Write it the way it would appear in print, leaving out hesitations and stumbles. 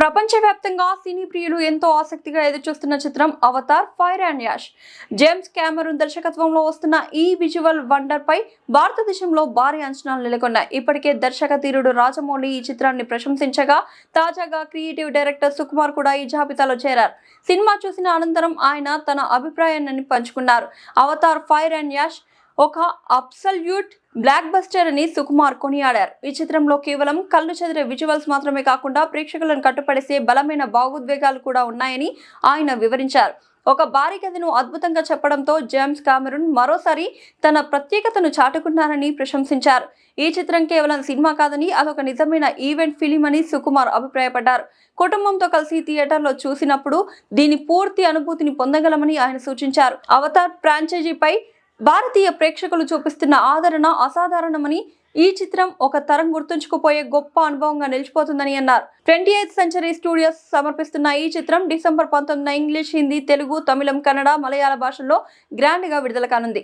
ప్రపంచవ్యాప్తంగా సినీ ప్రియులు ఎంతో ఆసక్తిగా ఎదురుచూస్తున్న చిత్రం Avatar Fire and Ash. James Cameron దర్శకత్వంలో వస్తున్న ఈ విజువల్ వండర్ పై భారతదేశంలో భారీ అంచనాలు నెలకొన్నాయి. ఇప్పటికే దర్శక ధీరుడు రాజమౌళి ఈ చిత్రాన్ని ప్రశంసించగా, తాజాగా క్రియేటివ్ డైరెక్టర్ సుకుమార్ కూడా ఈ జాబితాలో చేరారు. సినిమా చూసిన అనంతరం ఆయన తన అభిప్రాయాన్ని పంచుకున్నారు. అవతార్ ఫైర్ అండ్ యాష్ ఒక అబ్సల్యూట్ బ్లాక్ బస్టర్ అని సుకుమార్ కొనియాడారు. ఈ చిత్రంలో కేవలం కళ్ళు చెదిరే విజువల్స్ మాత్రమే కాకుండా ప్రేక్షకులను కట్టుపడేసే బలమైన భావోద్వేగాలు కూడా ఉన్నాయని ఆయన వివరించారు. ఒక భారీ కథను అద్భుతంగా చెప్పడంతో జేమ్స్ కెమెరూన్ మరోసారి తన ప్రత్యేకతను చాటుకున్నారని ప్రశంసించారు. ఈ చిత్రం కేవలం సినిమా కాదని, అదొక నిజమైన ఈవెంట్ ఫిలిం అని సుకుమార్ అభిప్రాయపడ్డారు. కుటుంబంతో కలిసి థియేటర్లో చూసినప్పుడు దీని పూర్తి అనుభూతిని పొందగలమని ఆయన సూచించారు. అవతార్ ఫ్రాంచైజీపై భారతీయ ప్రేక్షకులు చూపిస్తున్న ఆదరణ అసాధారణమని, ఈ చిత్రం ఒక తరం గుర్తుంచుకుపోయే గొప్ప అనుభవంగా నిలిచిపోతుందని అన్నారు. 28th సెంచరీ స్టూడియోస్ సమర్పిస్తున్న ఈ చిత్రం డిసెంబర్ 19న ఇంగ్లీష్, హిందీ, తెలుగు, తమిళం, కన్నడ, మలయాళ భాషల్లో గ్రాండ్ గా విడుదల కానుంది.